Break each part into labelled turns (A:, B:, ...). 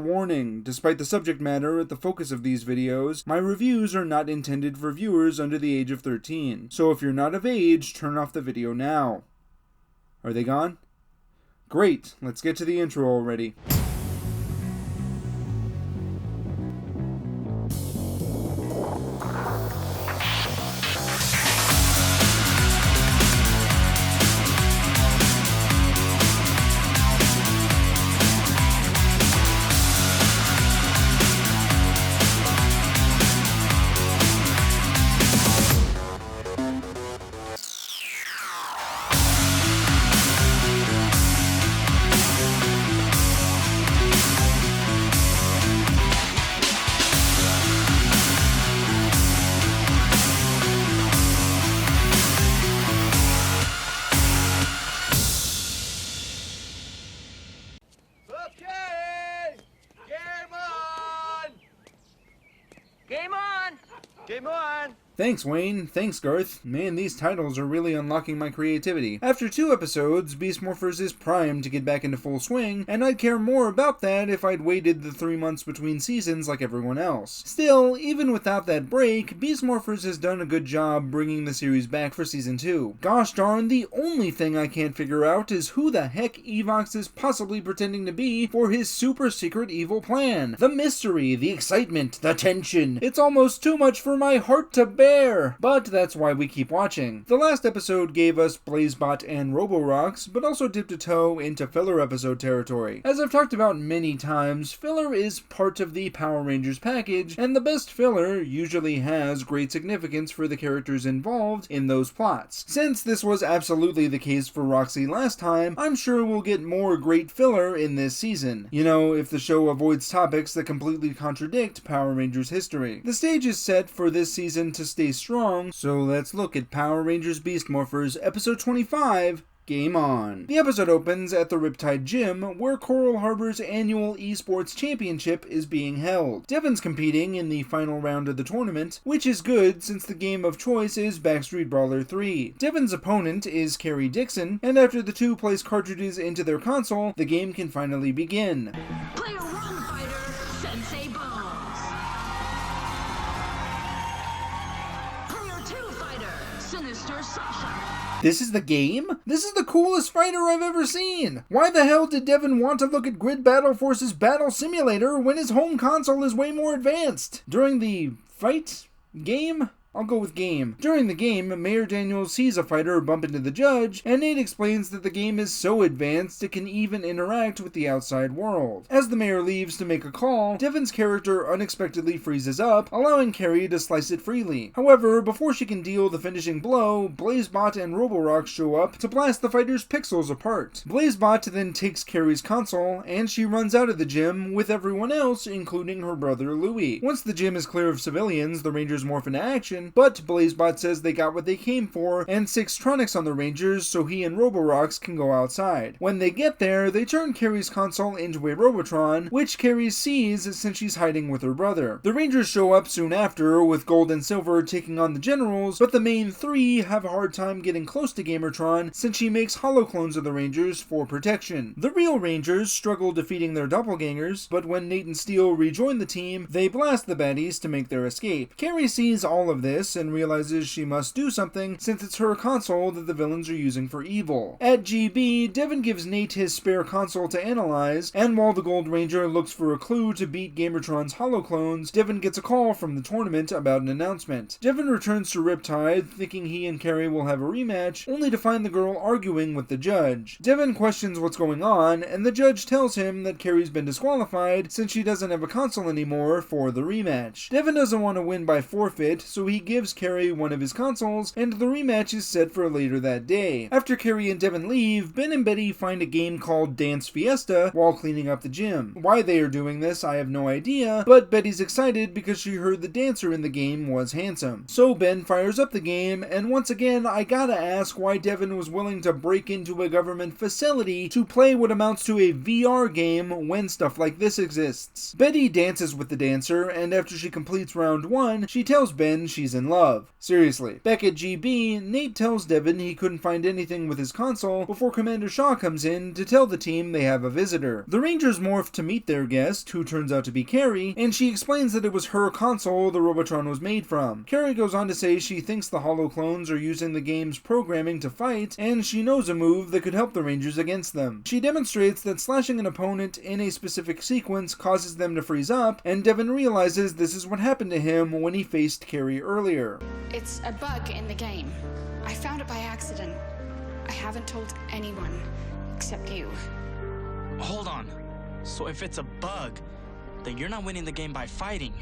A: Warning, despite the subject matter at the focus of these videos, my reviews are not intended for viewers under the age of 13, so if you're not of age, turn off the video now. Are they gone? Great, let's get to the intro already.
B: Game on!
A: Thanks, Wayne. Thanks, Garth. Man, these titles are really unlocking my creativity. After 2 episodes, Beast Morphers is primed to get back into full swing, and I'd care more about that if I'd waited the 3 months between seasons like everyone else. Still, even without that break, Beast Morphers has done a good job bringing the series back for Season 2. Gosh darn, the only thing I can't figure out is who the heck Evox is possibly pretending to be for his super secret evil plan. The mystery, the excitement, the tension. It's almost too much for my heart to bear. But that's why we keep watching. The last episode gave us Blazebot and Roborox, but also dipped a toe into filler episode territory. As I've talked about many times, filler is part of the Power Rangers package, and the best filler usually has great significance for the characters involved in those plots. Since this was absolutely the case for Roxy last time, I'm sure we'll get more great filler in this season. You know, if the show avoids topics that completely contradict Power Rangers history. The stage is set for this season to stay strong, so let's look at Power Rangers Beast Morphers episode 25, Game On. The episode opens at the Riptide Gym, where Coral Harbor's annual esports championship is being held. Devon's competing in the final round of the tournament, which is good since the game of choice is Backstreet Brawler 3. Devon's opponent is Carrie Dixon, and after the two place cartridges into their console, the game can finally begin.
C: Player 1 fighter, Sensei Bones. Player 2 fighter, Sinister Sasha.
A: This is the game? This is the coolest fighter I've ever seen! Why the hell did Devon want to look at Grid Battle Force's Battle Simulator when his home console is way more advanced? During the fight? Game? I'll go with game. During the game, Mayor Daniels sees a fighter bump into the judge, and Nate explains that the game is so advanced it can even interact with the outside world. As the mayor leaves to make a call, Devon's character unexpectedly freezes up, allowing Carrie to slice it freely. However, before she can deal the finishing blow, Blazebot and Roborox show up to blast the fighter's pixels apart. Blazebot then takes Carrie's console, and she runs out of the gym with everyone else, including her brother Louie. Once the gym is clear of civilians, the Rangers morph into action, but Blazebot says they got what they came for and 6 Tronics on the Rangers so he and Roborox can go outside. When they get there, they turn Carrie's console into a Robotron, which Carrie sees since she's hiding with her brother. The Rangers show up soon after, with Gold and Silver taking on the Generals, but the main 3 have a hard time getting close to Gamertron since she makes holoclones of the Rangers for protection. The real Rangers struggle defeating their doppelgangers, but when Nate and Steel rejoin the team, they blast the baddies to make their escape. Carrie sees all of this and realizes she must do something since it's her console that the villains are using for evil. At GB, Devon gives Nate his spare console to analyze, and while the Gold Ranger looks for a clue to beat Gamertron's holoclones, Devon gets a call from the tournament about an announcement. Devon returns to Riptide, thinking he and Carrie will have a rematch, only to find the girl arguing with the judge. Devon questions what's going on, and the judge tells him that Carrie's been disqualified since she doesn't have a console anymore for the rematch. Devon doesn't want to win by forfeit, so he gives Carrie one of his consoles, and the rematch is set for later that day. After Carrie and Devon leave, Ben and Betty find a game called Dance Fiesta while cleaning up the gym. Why they are doing this, I have no idea, but Betty's excited because she heard the dancer in the game was handsome. So Ben fires up the game, and once again, I gotta ask why Devon was willing to break into a government facility to play what amounts to a VR game when stuff like this exists. Betty dances with the dancer, and after she completes round 1, she tells Ben she's he's in love. Seriously. Back at GB, Nate tells Devin he couldn't find anything with his console before Commander Shaw comes in to tell the team they have a visitor. The Rangers morph to meet their guest, who turns out to be Carrie, and she explains that it was her console the Robotron was made from. Carrie goes on to say she thinks the Holoclones are using the game's programming to fight, and she knows a move that could help the Rangers against them. She demonstrates that slashing an opponent in a specific sequence causes them to freeze up, and Devin realizes this is what happened to him when he faced Carrie earlier.
B: It's a bug in the game. I found it by accident. I haven't told anyone except you.
D: Hold on. So if it's a bug, then you're not winning the game by fighting.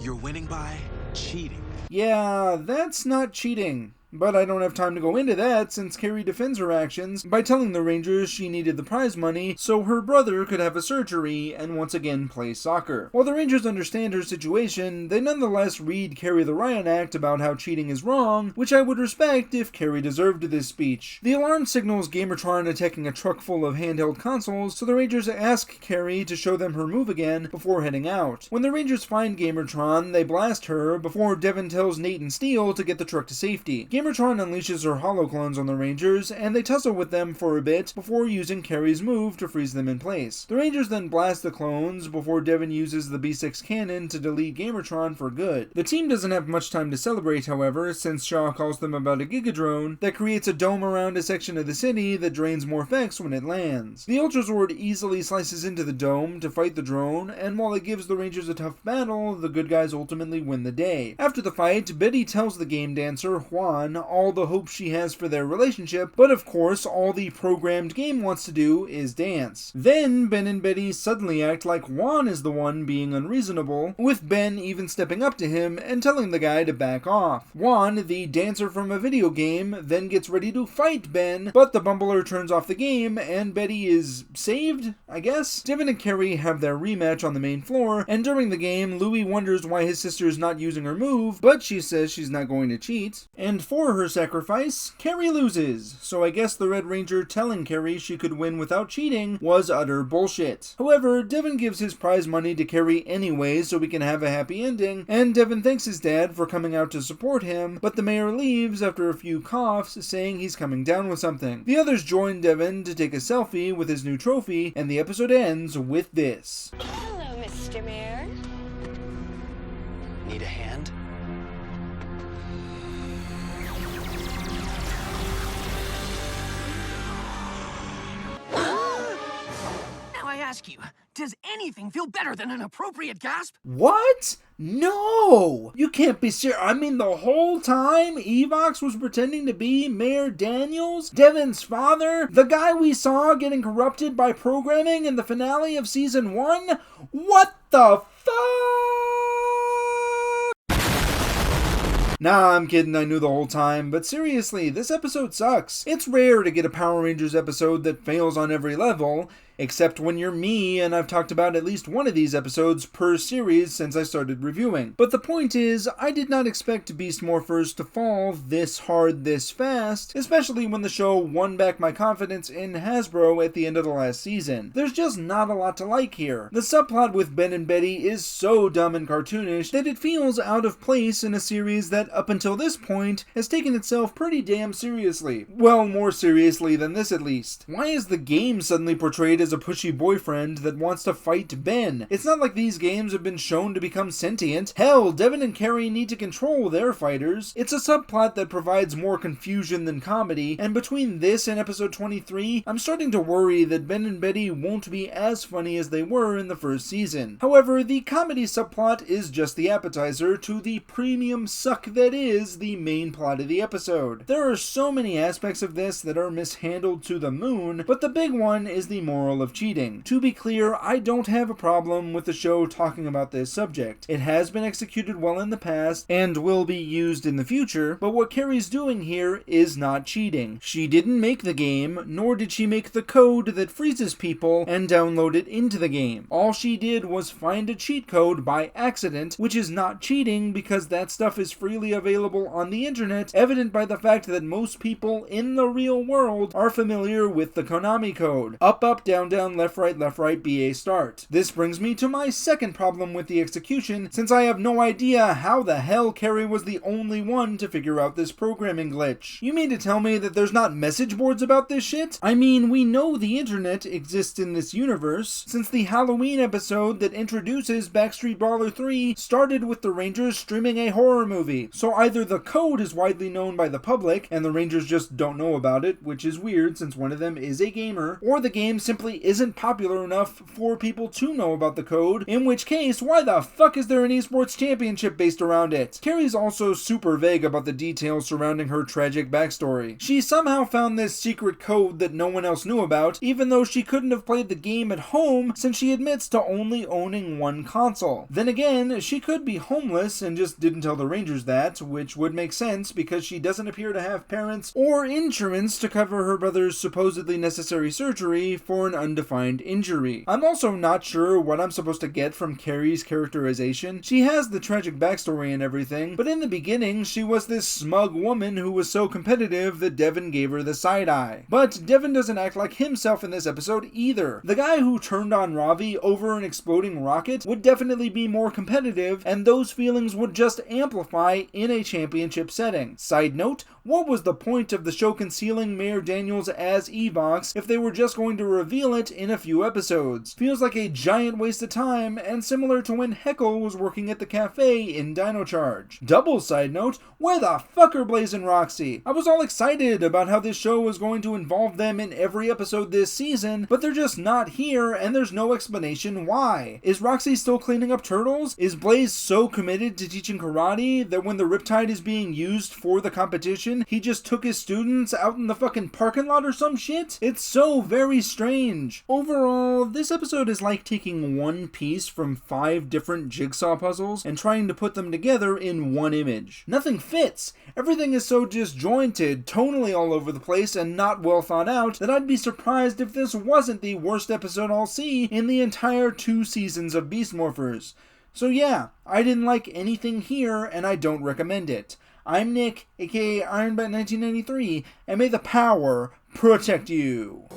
E: You're winning by cheating.
A: Yeah, that's not cheating. But I don't have time to go into that since Carrie defends her actions by telling the Rangers she needed the prize money so her brother could have a surgery and once again play soccer. While the Rangers understand her situation, they nonetheless read Carrie the Riot Act about how cheating is wrong, which I would respect if Carrie deserved this speech. The alarm signals Gamertron attacking a truck full of handheld consoles, so the Rangers ask Carrie to show them her move again before heading out. When the Rangers find Gamertron, they blast her before Devin tells Nate and Steele to get the truck to safety. Gamertron unleashes her holoclones on the Rangers, and they tussle with them for a bit before using Carrie's move to freeze them in place. The Rangers then blast the clones before Devin uses the B6 cannon to delete Gamertron for good. The team doesn't have much time to celebrate, however, since Shaw calls them about a Gigadrone that creates a dome around a section of the city that drains Morph-X when it lands. The Ultrazord easily slices into the dome to fight the drone, and while it gives the Rangers a tough battle, the good guys ultimately win the day. After the fight, Betty tells the game dancer, Juan, all the hope she has for their relationship, but of course all the programmed game wants to do is dance. Then Ben and Betty suddenly act like Juan is the one being unreasonable, with Ben even stepping up to him and telling the guy to back off. Juan, the dancer from a video game, then gets ready to fight Ben, but the bumbler turns off the game and Betty is saved, I guess? Devin and Carrie have their rematch on the main floor, and during the game, Louie wonders why his sister is not using her move, but she says she's not going to cheat. And for her sacrifice, Carrie loses, so I guess the Red Ranger telling Carrie she could win without cheating was utter bullshit. However, Devin gives his prize money to Carrie anyway so we can have a happy ending, and Devin thanks his dad for coming out to support him, but the mayor leaves after a few coughs saying he's coming down with something. The others join Devin to take a selfie with his new trophy, and the episode ends with this.
F: Hello, Mr. Mayor.
E: Need a hand?
G: Now I ask you, does anything feel better than an appropriate gasp?
A: What? No! You can't be serious. I mean, the whole time Evox was pretending to be Mayor Daniels, Devin's father, the guy we saw getting corrupted by programming in the finale of season 1? What the fuck? Nah, I'm kidding, I knew the whole time, but seriously, this episode sucks. It's rare to get a Power Rangers episode that fails on every level, except when you're me, and I've talked about at least one of these episodes per series since I started reviewing. But the point is, I did not expect Beast Morphers to fall this hard this fast, especially when the show won back my confidence in Hasbro at the end of the last season. There's just not a lot to like here. The subplot with Ben and Betty is so dumb and cartoonish that it feels out of place in a series that, up until this point, has taken itself pretty damn seriously. Well, more seriously than this at least. Why is the game suddenly portrayed as a pushy boyfriend that wants to fight Ben? It's not like these games have been shown to become sentient. Hell, Devin and Carrie need to control their fighters. It's a subplot that provides more confusion than comedy, and between this and episode 23, I'm starting to worry that Ben and Betty won't be as funny as they were in the first season. However, the comedy subplot is just the appetizer to the premium suck that is the main plot of the episode. There are so many aspects of this that are mishandled to the moon, but the big one is the moral of cheating. To be clear, I don't have a problem with the show talking about this subject. It has been executed well in the past and will be used in the future, but what Carrie's doing here is not cheating. She didn't make the game, nor did she make the code that freezes people and download it into the game. All she did was find a cheat code by accident, which is not cheating because that stuff is freely available on the internet, evident by the fact that most people in the real world are familiar with the Konami code. Up, up, down, down, down, left, right, BA start. This brings me to my second problem with the execution, since I have no idea how the hell Carrie was the only one to figure out this programming glitch. You mean to tell me that there's not message boards about this shit? I mean, we know the internet exists in this universe, since the Halloween episode that introduces Backstreet Brawler 3 started with the Rangers streaming a horror movie. So either the code is widely known by the public, and the Rangers just don't know about it, which is weird since one of them is a gamer, or the game simply isn't popular enough for people to know about the code, in which case, why the fuck is there an esports championship based around it? Carrie's also super vague about the details surrounding her tragic backstory. She somehow found this secret code that no one else knew about, even though she couldn't have played the game at home since she admits to only owning one console. Then again, she could be homeless and just didn't tell the Rangers that, which would make sense because she doesn't appear to have parents or insurance to cover her brother's supposedly necessary surgery for an undefined injury. I'm also not sure what I'm supposed to get from Carrie's characterization. She has the tragic backstory and everything, but in the beginning she was this smug woman who was so competitive that Devin gave her the side eye. But Devin doesn't act like himself in this episode either. The guy who turned on Ravi over an exploding rocket would definitely be more competitive, and those feelings would just amplify in a championship setting. Side note, what was the point of the show concealing Mayor Daniels as Evox if they were just going to reveal it in a few episodes? Feels like a giant waste of time, and similar to when Heckle was working at the cafe in Dino Charge. Double side note, where the fuck are Blaze and Roxy? I was all excited about how this show was going to involve them in every episode this season, but they're just not here, and there's no explanation why. Is Roxy still cleaning up turtles? Is Blaze so committed to teaching karate that when the Riptide is being used for the competition, he just took his students out in the fucking parking lot or some shit? It's so very strange. Overall, this episode is like taking one piece from 5 different jigsaw puzzles and trying to put them together in one image. Nothing fits. Everything is so disjointed, tonally all over the place, and not well thought out that I'd be surprised if this wasn't the worst episode I'll see in the entire 2 seasons of Beast Morphers. So yeah, I didn't like anything here, and I don't recommend it. I'm Nick, aka IronBat1993, and may the power protect you.